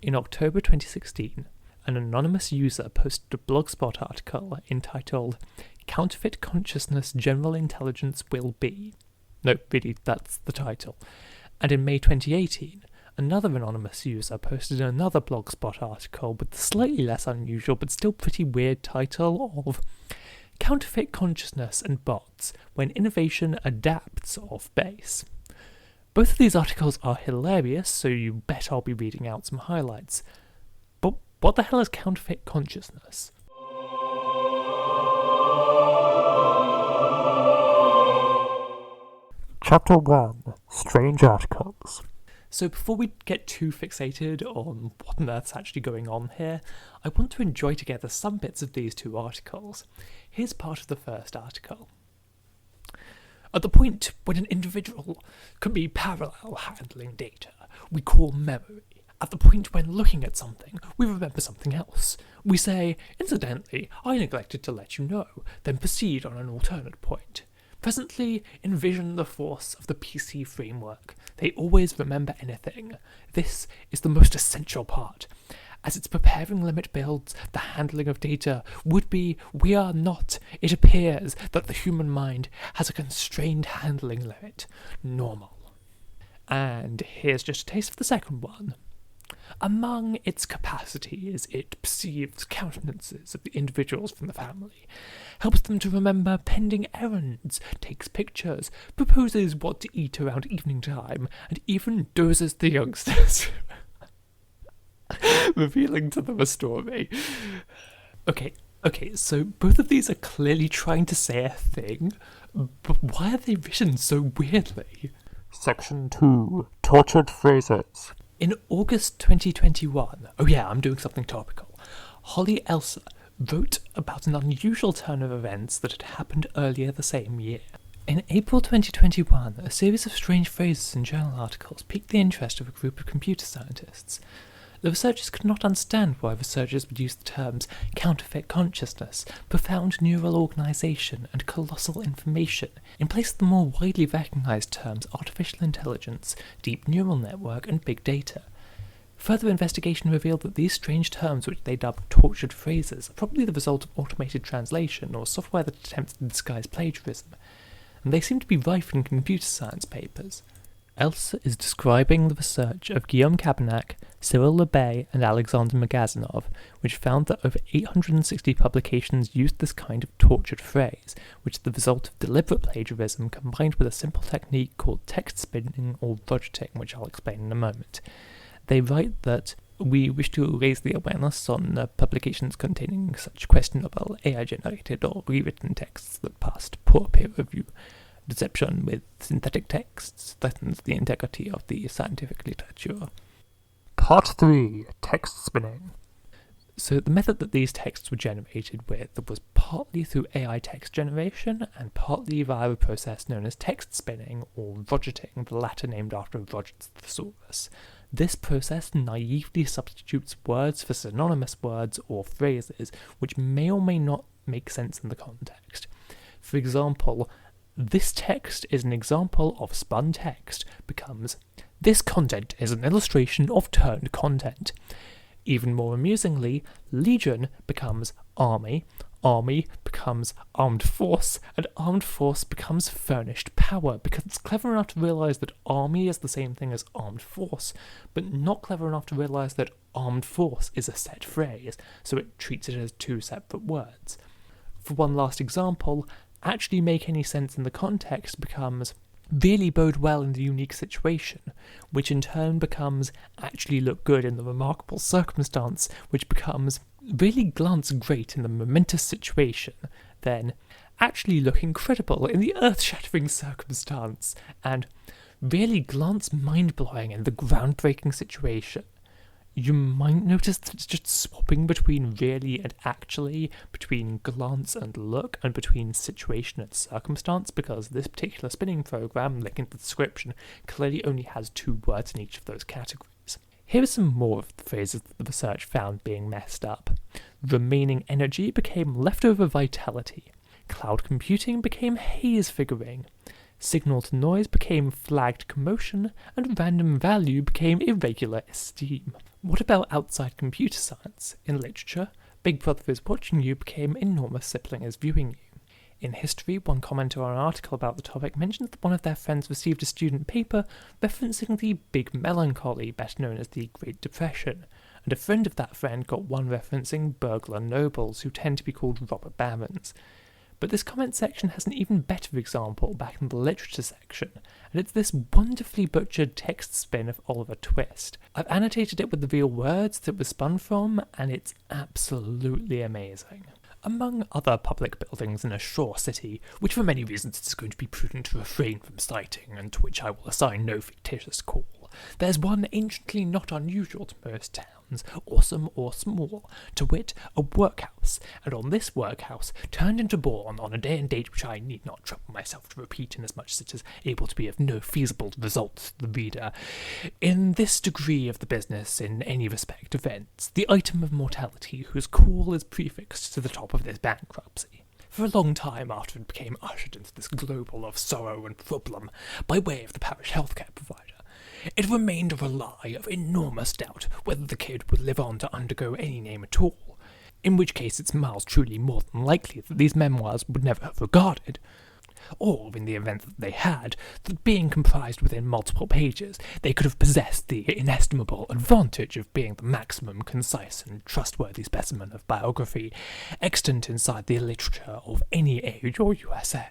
In October 2016, an anonymous user posted a Blogspot article entitled Counterfeit Consciousness General Intelligence Will Be. No, really, that's the title. And in May 2018, another anonymous user posted another Blogspot article with the slightly less unusual but still pretty weird title of Counterfeit Consciousness and Bots When Innovation Adapts Off Base. Both of these articles are hilarious, so you bet I'll be reading out some highlights. But what the hell is counterfeit consciousness? Chapter 1. Strange Articles. So before we get too fixated on what on earth's actually going on here, I want to enjoy together some bits of these two articles. Here's part of the first article. At the point when an individual can be parallel handling data, we call memory. At the point when looking at something, we remember something else. We say, incidentally, I neglected to let you know, then proceed on an alternate point. Presently, envision the force of the PC framework. They always remember anything. This is the most essential part. As its preparing limit builds, the handling of data would be, we are not. It appears that the human mind has a constrained handling limit. Normal. And here's just a taste of the second one. Among its capacities, it perceives countenances of the individuals from the family, helps them to remember pending errands, takes pictures, proposes what to eat around evening time, and even dozes the youngsters. Revealing to them a story. Okay, so both of these are clearly trying to say a thing, but why are they written so weirdly? Section 2. Tortured Phrases. In August 2021, oh yeah, I'm doing something topical, Holly Elsa wrote about an unusual turn of events that had happened earlier the same year. In April 2021, a series of strange phrases in journal articles piqued the interest of a group of computer scientists. The researchers could not understand why researchers would use the terms counterfeit consciousness, profound neural organization, and colossal information in place of the more widely recognized terms artificial intelligence, deep neural network, and big data. Further investigation revealed that these strange terms, which they dubbed tortured phrases, are probably the result of automated translation or software that attempts to disguise plagiarism, and they seem to be rife in computer science papers. Elsa is describing the research of Guillaume Cabernac, Cyril Lebay, and Alexander Magazanov, which found that over 860 publications used this kind of tortured phrase, which is the result of deliberate plagiarism combined with a simple technique called text spinning or budgeting, which I'll explain in a moment. They write that we wish to raise the awareness on publications containing such questionable AI-generated or rewritten texts that passed poor peer review. Deception with synthetic texts threatens the integrity of the scientific literature. Part 3. Text spinning. So the method that these texts were generated with was partly through AI text generation and partly via a process known as text spinning or rogeting, the latter named after Roger the thesaurus. This process naively substitutes words for synonymous words or phrases which may or may not make sense in the context. For example, this text is an example of spun text becomes, this content is an illustration of turned content. Even more amusingly, legion becomes army, army becomes armed force, and armed force becomes furnished power, because it's clever enough to realise that army is the same thing as armed force, but not clever enough to realise that armed force is a set phrase, so it treats it as two separate words. For one last example, actually make any sense in the context becomes really bode well in the unique situation, which in turn becomes actually look good in the remarkable circumstance, which becomes really glance great in the momentous situation, then actually look incredible in the earth-shattering circumstance, and really glance mind-blowing in the groundbreaking situation. You might notice that it's just swapping between really and actually, between glance and look, and between situation and circumstance, because this particular spinning program, linked in the description, clearly only has two words in each of those categories. Here are some more of the phrases that the research found being messed up. Remaining energy became leftover vitality. Cloud computing became haze figuring. Signal to noise became flagged commotion, and random value became irregular esteem. What about outside computer science? In literature, Big Brother is watching you became enormous sibling is viewing you. In history, one commenter on an article about the topic mentioned that one of their friends received a student paper referencing the Big Melancholy, better known as the Great Depression, and a friend of that friend got one referencing burglar nobles, who tend to be called robber barons. But this comment section has an even better example back in the literature section, and it's this wonderfully butchered text spin of Oliver Twist. I've annotated it with the real words that it was spun from, and it's absolutely amazing. Among other public buildings in a shore city, which for many reasons it is going to be prudent to refrain from citing, and to which I will assign no fictitious call, there's one anciently not unusual to most towns, awesome or small, to wit, a workhouse, and on this workhouse, turned into Born on a day and date which I need not trouble myself to repeat, inasmuch as it is able to be of no feasible result to the reader. In this degree of the business, in any respect, events, the item of mortality whose call is prefixed to the top of this bankruptcy. For a long time after it became ushered into this global of sorrow and problem by way of the parish healthcare provider, it remained a lie of enormous doubt whether the kid would live on to undergo any name at all, in which case it's miles truly more than likely that these memoirs would never have regarded, or, in the event that they had, that being comprised within multiple pages, they could have possessed the inestimable advantage of being the maximum concise and trustworthy specimen of biography extant inside the literature of any age or USA.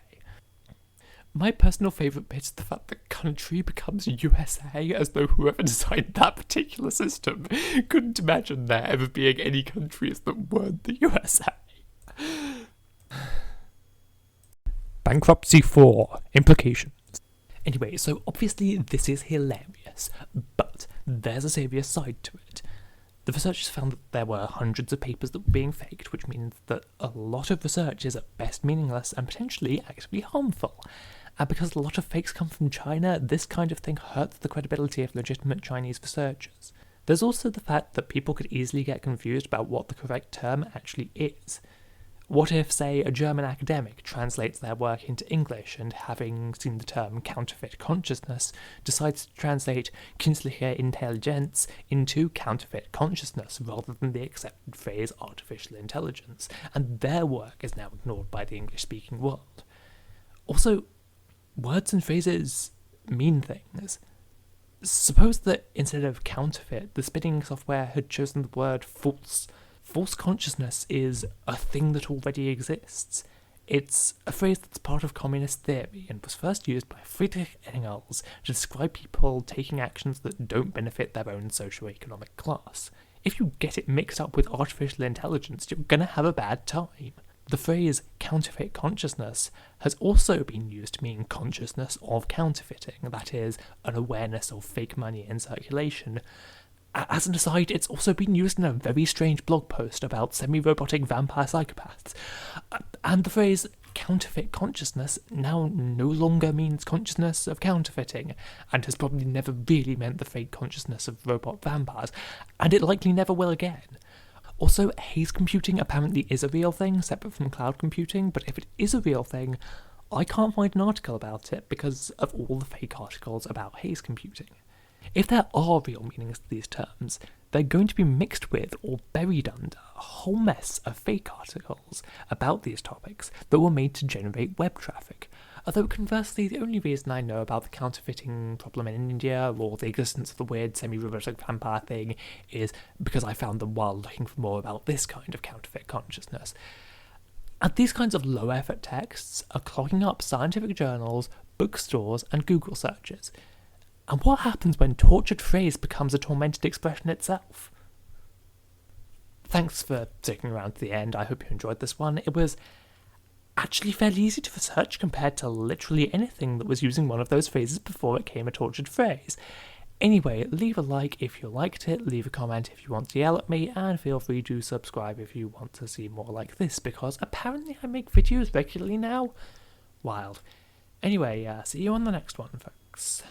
My personal favourite bit is the fact that country becomes USA, as though whoever designed that particular system couldn't imagine there ever being any countries that weren't the USA. Bankruptcy 4. Implications. Anyway, so obviously this is hilarious, but there's a serious side to it. The researchers found that there were hundreds of papers that were being faked, which means that a lot of research is at best meaningless and potentially actively harmful. And because a lot of fakes come from China, this kind of thing hurts the credibility of legitimate Chinese researchers. There's also the fact that people could easily get confused about what the correct term actually is. What if, say, a German academic translates their work into English and, having seen the term counterfeit consciousness, decides to translate künstliche Intelligenz into counterfeit consciousness rather than the accepted phrase artificial intelligence, and their work is now ignored by the English-speaking world? Also, words and phrases mean things. Suppose that instead of counterfeit, the spinning software had chosen the word false. False consciousness is a thing that already exists. It's a phrase that's part of communist theory and was first used by Friedrich Engels to describe people taking actions that don't benefit their own socio-economic class. If you get it mixed up with artificial intelligence, you're gonna have a bad time. The phrase counterfeit consciousness has also been used to mean consciousness of counterfeiting, that is, an awareness of fake money in circulation. As an aside, it's also been used in a very strange blog post about semi-robotic vampire psychopaths. And the phrase counterfeit consciousness now no longer means consciousness of counterfeiting, and has probably never really meant the fake consciousness of robot vampires, and it likely never will again. Also, haze computing apparently is a real thing, separate from cloud computing, but if it is a real thing, I can't find an article about it because of all the fake articles about haze computing. If there are real meanings to these terms, they're going to be mixed with or buried under a whole mess of fake articles about these topics that were made to generate web traffic. Although conversely, the only reason I know about the counterfeiting problem in India or the existence of the weird semi-robotic vampire thing is because I found them while looking for more about this kind of counterfeit consciousness. And these kinds of low-effort texts are clogging up scientific journals, bookstores, and Google searches. And what happens when tortured phrase becomes a tormented expression itself? Thanks for sticking around to the end. I hope you enjoyed this one. It was actually fairly easy to research compared to literally anything that was using one of those phrases before it became a tortured phrase. Anyway, leave a like if you liked it, leave a comment if you want to yell at me, and feel free to subscribe if you want to see more like this, because apparently I make videos regularly now. Wild. Anyway, see you on the next one, folks.